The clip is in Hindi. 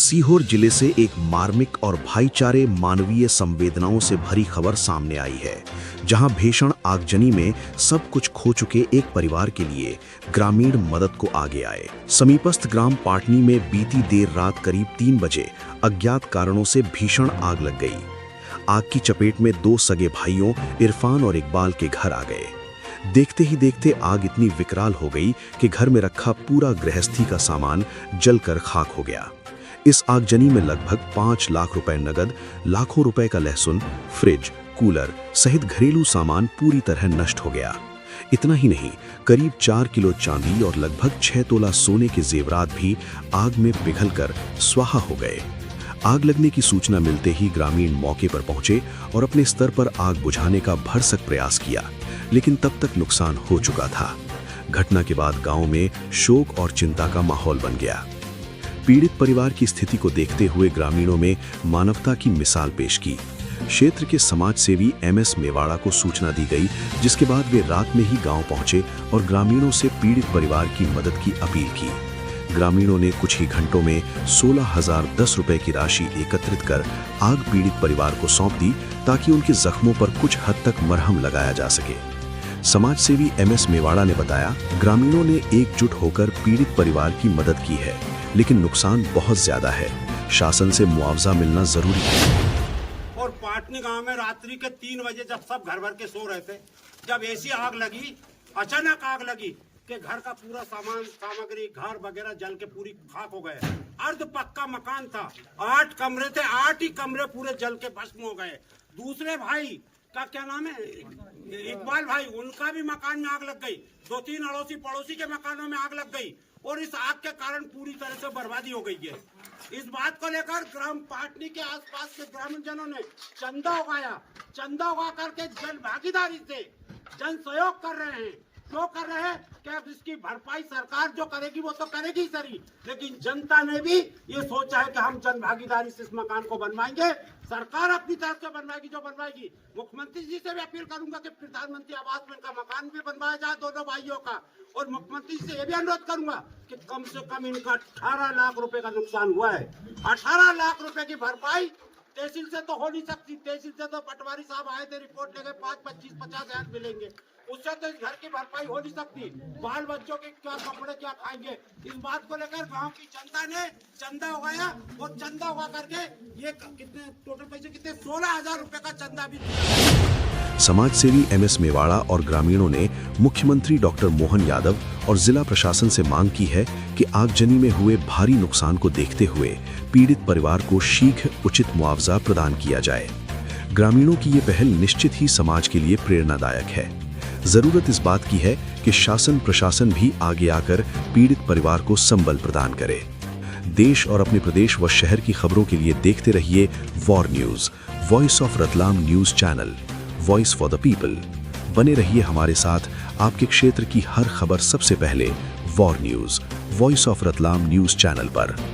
सीहोर जिले से एक मार्मिक और भाईचारे मानवीय संवेदनाओं से भरी खबर सामने आई है, जहां भीषण आगजनी में सब कुछ खो चुके एक परिवार के लिए ग्रामीण मदद को आगे आए। समीपस्थ ग्राम पाटनी में बीती देर रात करीब 3 बजे अज्ञात कारणों से भीषण आग लग गई। आग की चपेट में 2 सगे भाइयों इरफान और इकबाल के घर आ गए। देखते ही देखते आग इतनी विकराल हो गई कि घर में रखा पूरा गृहस्थी का सामान जलकर खाक हो गया। इस आगजनी में लगभग 5 लाख रुपए नगद, लाखों रुपए का लहसुन, फ्रिज, कूलर सहित घरेलू सामान पूरी तरह नष्ट हो गया। इतना ही नहीं, करीब 4 किलो चांदी और लगभग 6 तोला सोने के जेवरात भी आग में पिघलकर स्वाहा हो गए। आग लगने की सूचना मिलते ही ग्रामीण मौके पर पहुंचे और अपने स्तर पर आग बुझाने का भरसक प्रयास किया, लेकिन तब तक नुकसान हो चुका था। घटना के बाद गांव में शोक और चिंता का माहौल बन गया। पीड़ित परिवार की स्थिति को देखते हुए ग्रामीणों में मानवता की मिसाल पेश की। क्षेत्र के समाज सेवी MS मेवाड़ा को सूचना दी गई, जिसके बाद वे रात में ही गांव पहुंचे और ग्रामीणों से पीड़ित परिवार की मदद की अपील की। ग्रामीणों ने कुछ ही घंटों में 16,010 रुपए की राशि एकत्रित कर आग पीड़ित परिवार को सौंप दी, ताकि उनके जख्मों पर कुछ हद तक मरहम लगाया जा सके। समाज सेवी MS मेवाड़ा ने बताया, ग्रामीणों ने एकजुट होकर पीड़ित परिवार की मदद की है, लेकिन नुकसान बहुत ज्यादा है। शासन से मुआवजा मिलना जरूरी है। और पाटनी गांव में रात्रि के 3 बजे जब सब घर भर के सो रहे थे, जब ऐसी आग लगी, अचानक आग लगी कि घर का पूरा सामान सामग्री घर वगैरह जल के पूरी खाक हो गए। अर्ध पक्का मकान था, 8 कमरे थे, 8 ही कमरे पूरे जल के भस्म हो गए। दूसरे भाई का क्या नाम है, इकबाल भाई, उनका भी मकान में आग लग गई। 2-3 अड़ोसी पड़ोसी के मकानों में आग लग गई और इस आग के कारण पूरी तरह से बर्बादी हो गई है। इस बात को लेकर ग्राम पाटनी के आसपास के ग्रामीण जनों ने चंदा उगाया। चंदा उगा करके जन भागीदारी से जन सहयोग कर रहे हैं। क्यों कर रहे हैं कि अब इसकी भरपाई सरकार जो करेगी वो तो करेगी सही, लेकिन जनता ने भी ये सोचा है कि हम जन भागीदारी से इस मकान को बनवाएंगे। सरकार अपनी तरफ से बनवाएगी जो बनवाएगी। मुख्यमंत्री जी से भी अपील करूंगा कि प्रधानमंत्री आवास में इनका मकान भी बनवाया जाए दोनों भाइयों का। और मुख्यमंत्री से ये भी अनुरोध करूंगा कि कम से कम इनका 18 लाख रुपए का नुकसान हुआ है। 18 लाख रुपए की भरपाई तहसील से तो हो नहीं सकती। तहसील से तो पटवारी साहब आए थे, रिपोर्ट लेके 5, 25, 50 हजार मिलेंगे। उससे तो इस घर की भरपाई हो नहीं सकती। बाल बच्चों के क्या कपड़े क्या खाएंगे। इस बात को लेकर गांव की जनता ने चंदा उगाया और चंदा उगा करके ये कितने टोटल पैसे कितने 16,000 रुपए का चंदा भी दिया। समाज सेवी MS मेवाड़ा और ग्रामीणों ने मुख्यमंत्री डॉक्टर मोहन यादव और जिला प्रशासन से मांग की है कि आगजनी में हुए भारी नुकसान को देखते हुए पीड़ित परिवार को शीघ्र उचित मुआवजा प्रदान किया जाए। ग्रामीणों की ये पहल निश्चित ही समाज के लिए प्रेरणादायक है। जरूरत इस बात की है कि शासन प्रशासन भी आगे आकर पीड़ित परिवार को संबल प्रदान करे। देश और अपने प्रदेश व शहर की खबरों के लिए देखते रहिए war news, voice of Ratlam news channel, voice for the people. बने रहिए हमारे साथ, आपके क्षेत्र की हर खबर सबसे पहले war news, voice of Ratlam news channel पर।